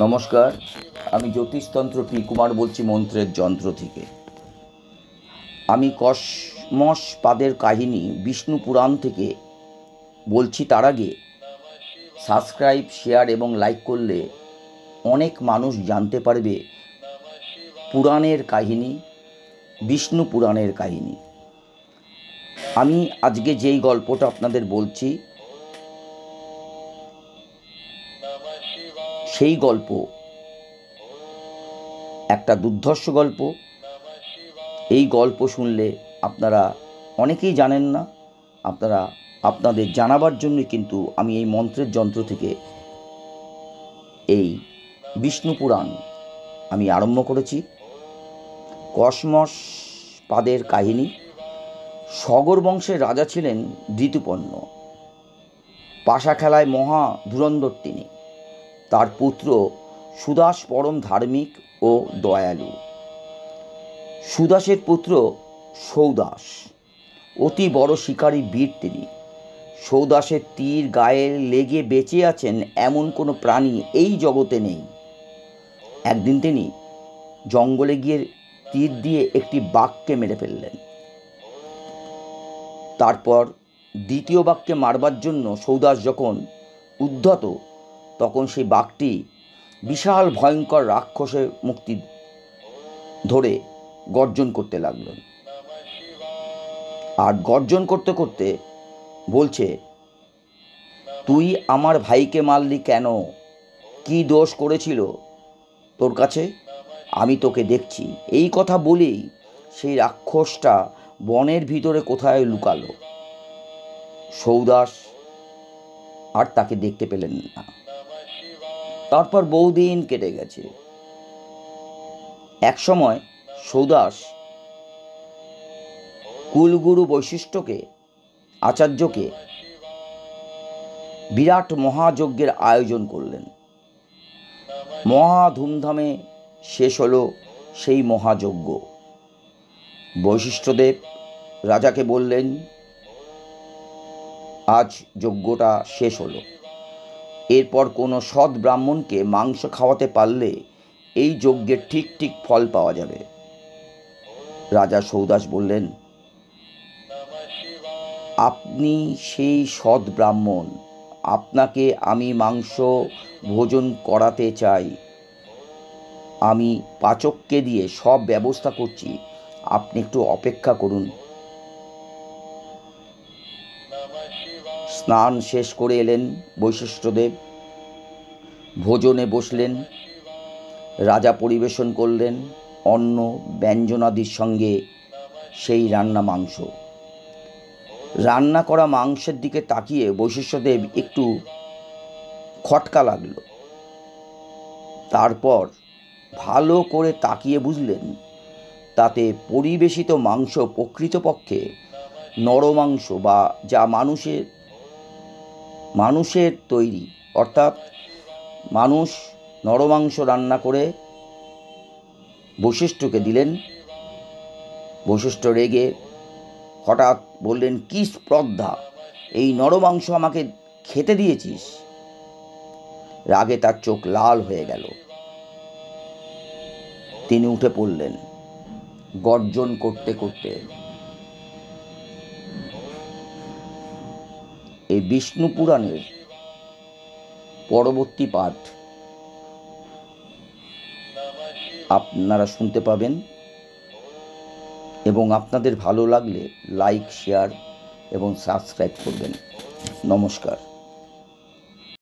নমস্কার, আমি জ্যোতিষতন্ত্র পি কুমার বলছি মন্ত্রের যন্ত্র থেকে। আমি কসমস পাদের কাহিনী বিষ্ণু পুরাণ থেকে বলছি। তার আগে সাবস্ক্রাইব, শেয়ার এবং লাইক করলে অনেক মানুষ জানতে পারবে পুরাণের কাহিনী, বিষ্ণু পুরাণের কাহিনী। আমি আজকে যেই গল্পটা আপনাদের বলছি সেই গল্প একটা দুর্ধর্ষ গল্প। এই গল্প শুনলে আপনারা অনেকেই জানেন না, আপনাদের জানাবার জন্যই কিন্তু আমি এই মন্ত্রের যন্ত্র থেকে এই বিষ্ণু পুরাণ আমি আরম্ভ করেছি। কসমস পাদের কাহিনী। সগর বংশের রাজা ছিলেন ঋতুপর্ণ। পাশা খেলায় মহা ধুরন্ধর তিনি। তার পুত্র সুদাস পরম ধার্মিক ও দয়ালু। সুদাসের পুত্র সৌদাস অতি বড় শিকারী বীর তিনি। সৌদাসের তীর গায়ে লেগে বেঁচে আছেন এমন কোনো প্রাণী এই জগতে নেই। একদিন তিনি জঙ্গলে গিয়ে তীর দিয়ে একটি বাঘকে মেরে ফেললেন। তারপর দ্বিতীয় বাঘকে মারবার জন্য সৌদাস যখন উদ্ধত, তখন সেই বাঘটি বিশাল ভয়ঙ্কর রাক্ষসের মুক্তি ধরে গর্জন করতে লাগলেন। আর গর্জন করতে করতে বলছে, তুই আমার ভাইকে মারলি কেন? কি দোষ করেছিল তোর কাছে? আমি তোকে দেখছি। এই কথা বলেই সেই রাক্ষসটা বনের ভিতরে কোথায় লুকালো। সৌদাস আর তাকে দেখতে পেলেন না। তারপর বহুদিন কেটে গেছে। এক সময় সৌদাস কুলগুরু বৈশিষ্ট্যকে, আচার্যকে বিরাট মহাযজ্ঞের আয়োজন করলেন। মহা ধুমধামে শেষ হলো সেই মহাযজ্ঞ। বৈশিষ্ট্যদেব রাজাকে বললেন, আজ যজ্ঞটা শেষ হলো। এরপর কোনো সৎ ব্রাহ্মণকে মাংস খাওয়াতে পারলে এই যজ্ঞের ঠিক ঠিক ফল পাওয়া যাবে। রাজা সৌদাস বললেন, আপনি সেই সৎ ব্রাহ্মণ, আপনাকে আমি মাংস ভোজন করাতে চাই। আমি পাচককে দিয়ে সব ব্যবস্থা করছি, আপনি একটু অপেক্ষা করুন। স্নান শেষ করে এলেন বৈশিষ্ট্যদেব, ভোজনে বসলেন। রাজা পরিবেশন করলেন অন্ন ব্যঞ্জনাদির সঙ্গে সেই রান্না মাংস। রান্না করা মাংসের দিকে তাকিয়ে বৈশিষ্ট্যদেব একটু খটকা লাগলো। তারপর ভালো করে তাকিয়ে বুঝলেন তাতে পরিবেশিত মাংস প্রকৃতপক্ষে নরমাংস, বা যা মানুষের তৈরি, অর্থাৎ মানুষ নরমাংস রান্না করে বৈশিষ্ট্যকে দিলেন। বৈশিষ্ট্য রেগে হঠাৎ বললেন, কি স্পর্ধা, এই নরমাংস আমাকে খেতে দিয়েছিস? রাগে তার চোখ লাল হয়ে গেল। তিনি উঠে পড়লেন গর্জন করতে করতে। এই বিষ্ণু পুরাণের পরবর্তী পাঠ আপনারা শুনতে পাবেন, এবং আপনাদের ভালো লাগলে লাইক, শেয়ার এবং সাবস্ক্রাইব করবেন। নমস্কার।